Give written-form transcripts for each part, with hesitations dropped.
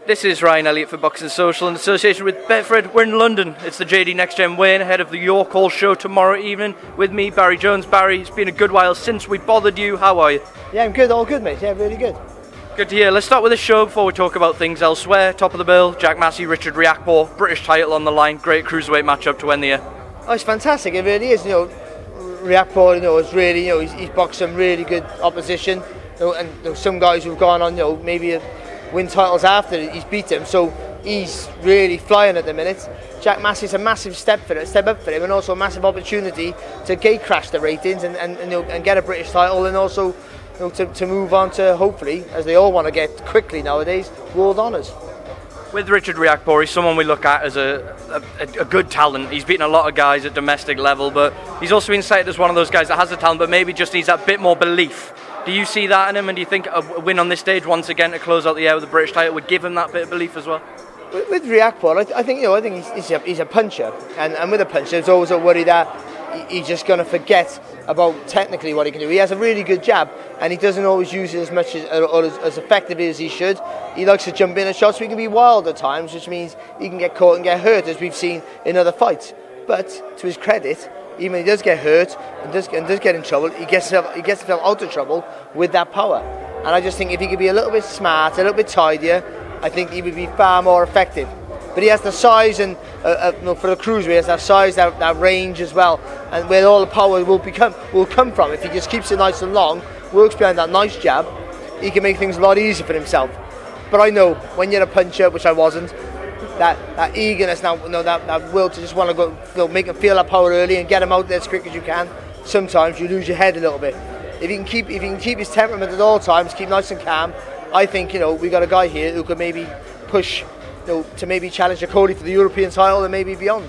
This is Ryan Elliott for Boxing Social in association with Betfred. We're in London. It's the JD Next Gen weigh-in ahead of the York Hall show tomorrow evening. With me, Barry Jones. Barry, it's been a good while since we bothered you. How are you? Yeah, I'm good. All good, mate. Yeah, really good. Good to hear. Let's start with the show before we talk about things elsewhere. Top of the bill, Jack Massey, Richard Riakporhe, British title on the line. Great cruiserweight matchup to end the year. Oh, it's fantastic. It really is. Riakporhe, is really, he's boxed some really good opposition. And some guys who've gone on, maybe win titles after he's beat them. So he's really flying at the minute. Jack Massey's a massive step up for him, and also a massive opportunity to gate crash the ratings and get a British title, and also to move on to, hopefully, as they all want to get quickly nowadays, world honours. With Richard Riakporhe, he's someone we look at as a good talent. He's beaten a lot of guys at domestic level, but he's also been cited as one of those guys that has the talent but maybe just needs that bit more belief. Do you see that in him, and do you think a win on this stage once again to close out the year with the British title would give him that bit of belief as well? With Riakporhe, I think he's a puncher, and with a puncher, there's always a worry that he's just going to forget about technically what he can do. He has a really good jab, and he doesn't always use it as much as effectively as he should. He likes to jump in at shots, so he can be wild at times, which means he can get caught and get hurt, as we've seen in other fights. But to his credit, even when he does get hurt and does get in trouble, he gets himself out of trouble with that power. And I just think if he could be a little bit smart, a little bit tidier, I think he would be far more effective. But he has the size, and for the cruiserweight, he has that size, that range as well, and where all the power will come from. If he just keeps it nice and long, works behind that nice jab, he can make things a lot easier for himself. But I know when you're a puncher, which I wasn't, that eagerness now, that will to just want to go, make him feel that power early and get him out there as quick as you can. Sometimes you lose your head a little bit. If he can keep his temperament at all times, keep nice and calm, I think we got a guy here who could maybe push, to maybe challenge a Cody for the European title and maybe beyond.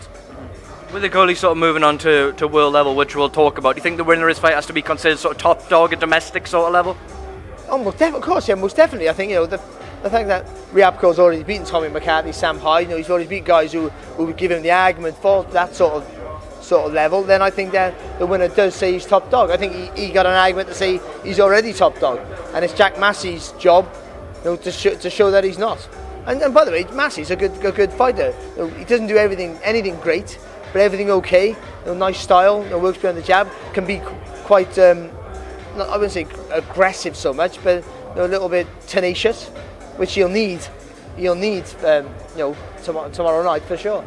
With the Cody sort of moving on to world level, which we'll talk about, do you think the winner of this fight has to be considered sort of top dog at domestic sort of level? Oh, most definitely. I think the fact that Riakporhe's already beaten Tommy McCarthy, Sam Hyde, he's already beat guys who would give him the argument for that sort of level. Then I think that the winner does say he's top dog. I think he got an argument to say he's already top dog, and it's Jack Massey's job, to show that he's not. And by the way, Massey's a good fighter. He doesn't do anything great, but everything okay. Nice style. Works behind the jab. Can be quite, I wouldn't say aggressive so much, but a little bit tenacious, which he'll need. Tomorrow night for sure.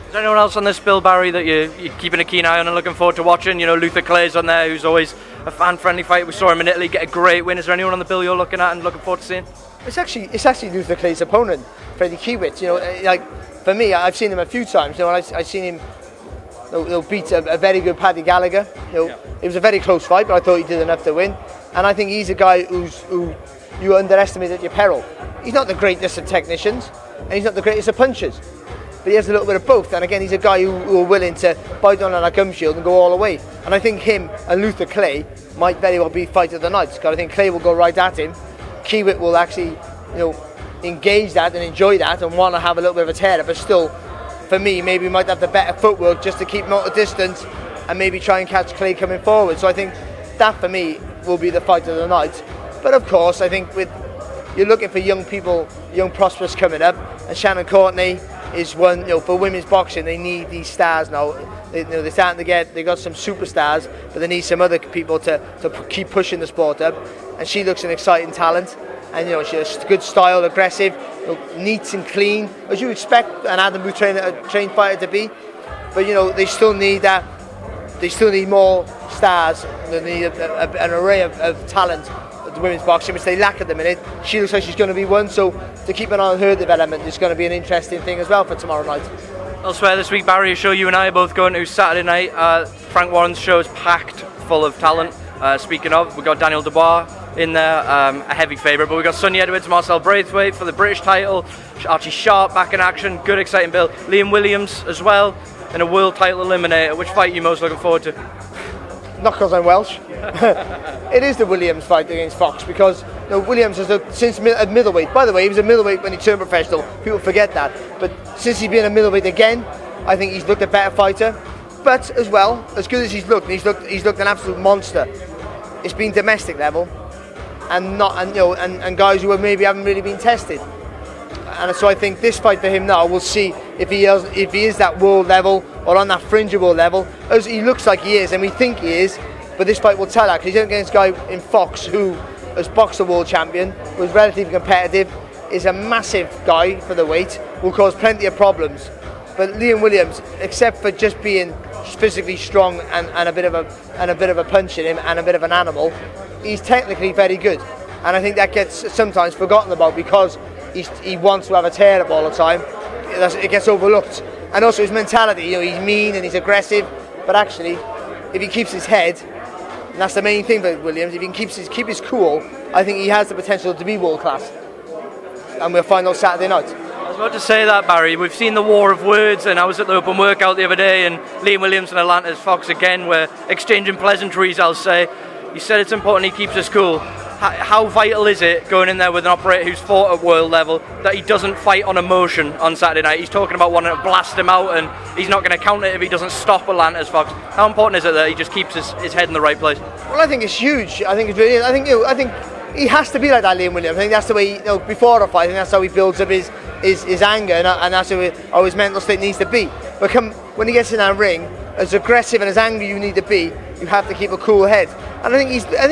Is there anyone else on this bill, Barry, that you're keeping a keen eye on and looking forward to watching? Luther Clay's on there, who's always a fan-friendly fight. We saw him in Italy get a great win. Is there anyone on the bill you're looking at and looking forward to seeing? It's actually Luther Clay's opponent, Freddie Kiewicz. For me, I've seen him a few times. I've seen him beat a very good Paddy Gallagher. It was a very close fight, but I thought he did enough to win. And I think he's a guy who you underestimate at your peril. He's not the greatest of technicians, and he's not the greatest of punchers, but he has a little bit of both. And again, he's a guy who are willing to bite on that gum shield and go all the way. And I think him and Luther Clay might very well be fight of the night, because I think Clay will go right at him. Kiewicz will actually, engage that and enjoy that and want to have a little bit of a tear, but still, for me, maybe might have the better footwork just to keep him out of distance and maybe try and catch Clay coming forward. So I think that, for me, will be the fight of the night. But of course, I think you're looking for young people, young prospects coming up, and Shannon Courtney is one. For women's boxing, they need these stars now. They're starting to they got some superstars, but they need some other people to keep pushing the sport up. And she looks an exciting talent, and she has good style, aggressive, neat and clean, as you expect an Adam Booth trained fighter to be. But they still need that. They still need more stars. They need an array of talent. The women's boxing, which they lack at the minute. She looks like she's going to be one, so to keep an eye on her development is going to be an interesting thing as well for tomorrow night. Elsewhere this week, Barry, a show you and I are both going to Saturday night. Frank Warren's show is packed full of talent. Speaking of, we've got Daniel Dubois in there, a heavy favourite, but we've got Sonny Edwards, Marcel Braithwaite for the British title, Archie Sharp back in action, good exciting bill, Liam Williams as well, and a world title eliminator. Which fight are you most looking forward to? Not because I'm Welsh. It is the Williams fight against Fox, because Williams is since at middleweight. By the way, he was a middleweight when he turned professional. People forget that. But since he's been a middleweight again, I think he's looked a better fighter. But as well, as good as he's looked an absolute monster. It's been domestic level, and guys who maybe haven't really been tested. and so I think this fight for him now, we'll see if he is that world level or on that fringe of world level, as he looks like he is, and we think he is. But this fight will tell that, because he's against a guy in Fox who has boxed a world champion, who's relatively competitive, is a massive guy for the weight, will cause plenty of problems. But Liam Williams, except for just being physically strong and a bit of a punch in him and a bit of an animal, he's technically very good. And I think that gets sometimes forgotten about because he wants to have a tear up all the time. It gets overlooked. And also his mentality, he's mean and he's aggressive, but actually, if he keeps his head, and that's the main thing for Williams, if he can keep his cool, I think he has the potential to be world class. And we'll find out Saturday night. I was about to say that, Barry. We've seen the war of words, and I was at the open workout the other day, and Liam Williams and Atlanta's Fox again were exchanging pleasantries, I'll say. You said it's important he keeps us cool. How vital is it going in there with an operator who's fought at world level that he doesn't fight on emotion on Saturday night? He's talking about wanting to blast him out, and he's not going to count it if he doesn't stop Atlanta's Fox. How important is it that he just keeps his head in the right place? Well, I think it's huge. I think it's really. I think he has to be like that, Liam Williams. I think that's the way. Before the fight, I think that's how he builds up his anger, and that's how his mental state needs to be. But when he gets in that ring, as aggressive and as angry you need to be, you have to keep a cool head. And I think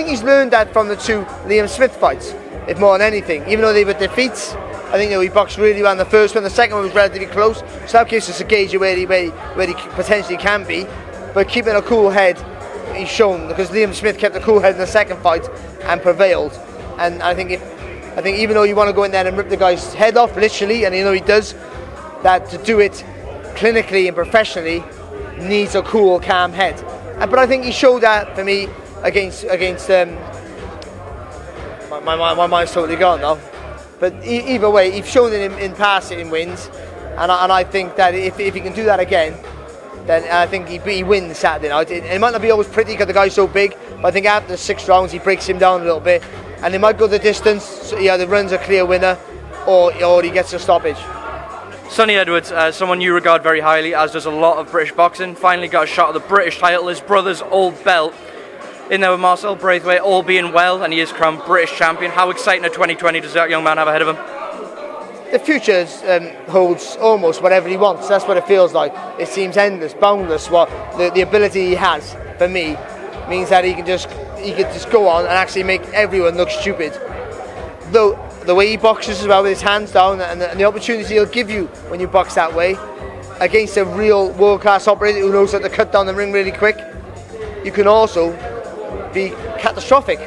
he's learned that from the two Liam Smith fights, if more than anything. Even though they were defeats, I think he boxed really well in the first one. The second one was relatively close, so that gives us a gauge of where he potentially can be. But keeping a cool head, he's shown, because Liam Smith kept a cool head in the second fight and prevailed. And I think even though you want to go in there and rip the guy's head off, literally, and he does, that to do it clinically and professionally needs a cool, calm head. But I think he showed that for me against my mind's totally gone now. But either way, he's shown it in past sitting wins, and I think that if he can do that again, then I think he wins Saturday night. It might not be always pretty because the guy's so big, but I think after the 6 rounds he breaks him down a little bit, and they might go the distance. So he either runs a clear winner, or he gets a stoppage. Sonny Edwards, someone you regard very highly, as does a lot of British boxing, finally got a shot at the British title, his brother's old belt. In there with Marcel Braithwaite, all being well, and he is crowned British champion. How exciting a 2020 does that young man have ahead of him? The future holds almost whatever he wants. That's what it feels like. It seems endless, boundless. What the ability he has, for me, means that he can just go on and actually make everyone look stupid. Though the way he boxes as well, with his hands down, and the opportunity he'll give you when you box that way against a real world-class operator who knows how to cut down the ring really quick, you can also be catastrophic.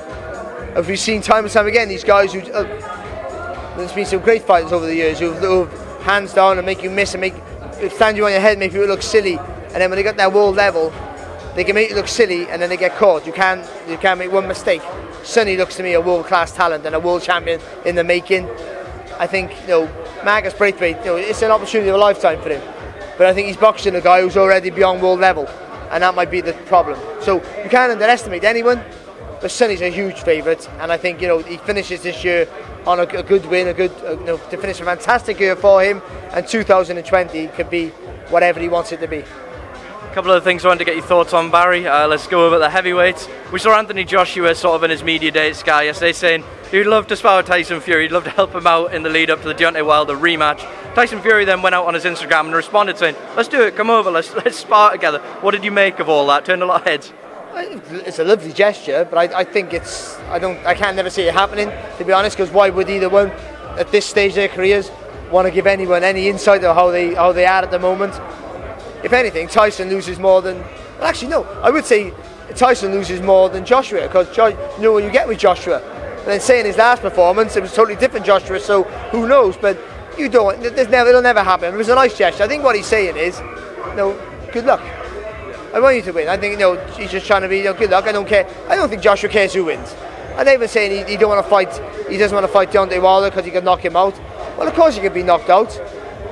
As we've seen time and time again, these guys who there's been some great fighters over the years who hands down and make you miss and stand you on your head, make you look silly, and then when they get that world level, they can make you look silly, and then they get caught. You can't make one mistake. Sonny looks to me a world-class talent and a world champion in the making. I think Marcus Braithwaite, it's an opportunity of a lifetime for him. But I think he's boxing a guy who's already beyond world level, and that might be the problem. So you can't underestimate anyone, but Sonny's a huge favourite, and I think he finishes this year on a good win, to finish a fantastic year for him, and 2020 could be whatever he wants it to be. A couple of things I wanted to get your thoughts on, Barry. Let's go over the heavyweights. We saw Anthony Joshua sort of in his media day at Sky yesterday saying he'd love to spar with Tyson Fury, he'd love to help him out in the lead up to the Deontay Wilder rematch. Tyson Fury then went out on his Instagram and responded saying, let's do it, come over, let's spar together. What did you make of all that? Turned a lot of heads. It's a lovely gesture, but I think I can't never see it happening, to be honest, because why would either one at this stage of their careers want to give anyone any insight of how they are at the moment? If anything, Tyson loses more than... Well, actually, no. I would say Tyson loses more than Joshua, because what you get with Joshua. And then saying his last performance, it was totally different Joshua, so who knows? But it'll never happen. It was a nice gesture. I think what he's saying is, good luck. I want you to win. I think he's just trying to be good luck. I don't care. I don't think Joshua cares who wins. And they've been saying he don't want to fight. He doesn't want to fight Deontay Wilder because he could knock him out. Well, of course he could be knocked out.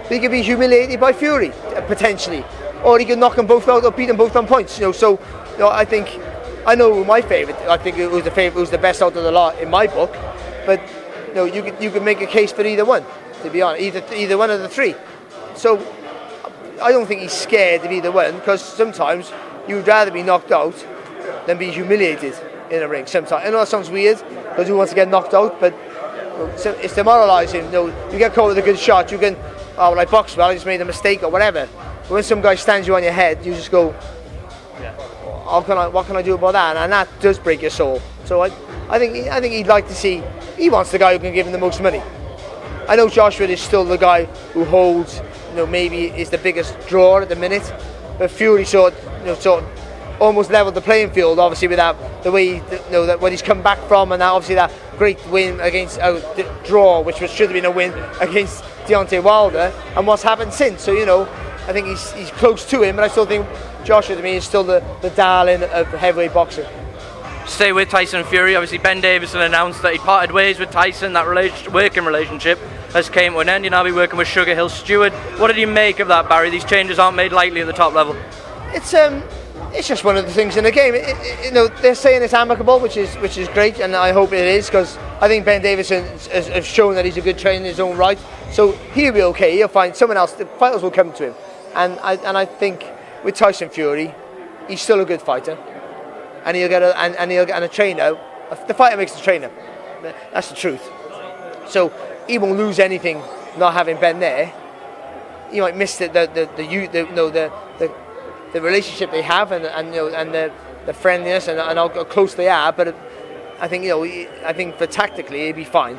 But he could be humiliated by Fury potentially, or he could knock them both out or beat them both on points. I know who my favourite. I think it was the favourite. It was the best out of the lot in my book. But you could make a case for either one. To be honest, either one of the three. So I don't think he's scared of either one, because sometimes you'd rather be knocked out than be humiliated in a ring. Sometimes I know that sounds weird, because who wants to get knocked out, but So it's demoralising. You get caught with a good shot, you can, oh, well, I boxed well, I just made a mistake or whatever. But when some guy stands you on your head, you just go, what can I do about that? And that does break your soul. So I think he'd like to see. He wants the guy who can give him the most money. I know Joshua is still the guy who holds, maybe is the biggest drawer at the minute. But Fury sort of almost leveled the playing field, obviously, with that, the way that when he's come back from, and that, obviously that great win against draw, which should have been a win against Deontay Wilder, and what's happened since. So I think he's close to him, but I still think Joshua to me is still the darling of heavyweight boxing. Stay with Tyson Fury. Obviously, Ben Davison announced that he parted ways with Tyson. That working relationship has came to an end. You'll now be working with Sugar Hill Stewart. What did you make of that, Barry? These changes aren't made lightly at the top level. It's just one of the things in the game. They're saying it's amicable, which is great, and I hope it is, because I think Ben Davison has shown that he's a good trainer in his own right. So he'll be okay. He'll find someone else. The fighters will come to him, and I think with Tyson Fury, he's still a good fighter, and he'll get a trainer. The fighter makes the trainer. That's the truth. So he won't lose anything not having Ben there. He might miss the relationship they have and the friendliness and how close they are, but I think for tactically he'll be fine,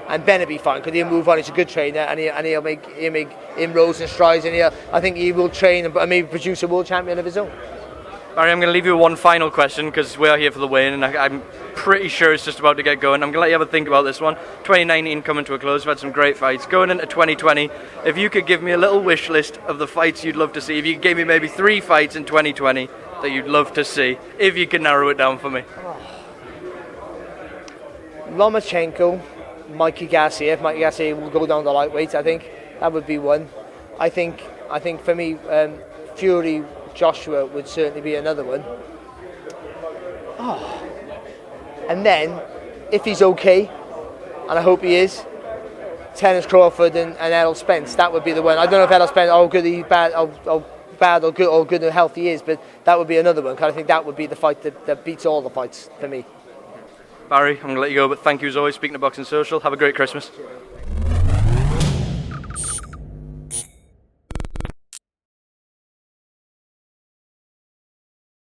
and Ben will be fine because he'll move on. He's a good trainer, and he'll make inroads and strides, and I think he will train and maybe produce a world champion of his own. Barry, I'm going to leave you with one final question because we're here for the win, and I'm pretty sure it's just about to get going. I'm going to let you have a think about this one. 2019 coming to a close. We've had some great fights. Going into 2020, if you could give me a little wish list of the fights you'd love to see, if you gave me maybe 3 fights in 2020 that you'd love to see, if you could narrow it down for me. Lomachenko, Mikey Garcia. If Mikey Garcia will go down the lightweight, I think that would be one. I think for me, Fury, Joshua would certainly be another one. And then, if he's okay, and I hope he is, Terence Crawford and Errol Spence, that would be the one. I don't know if Errol Spence, how good he's bad, or good and healthy he is, but that would be another one, because I think that would be the fight that beats all the fights for me. Barry, I'm going to let you go, but thank you as always. Speaking of Boxing Social, have a great Christmas.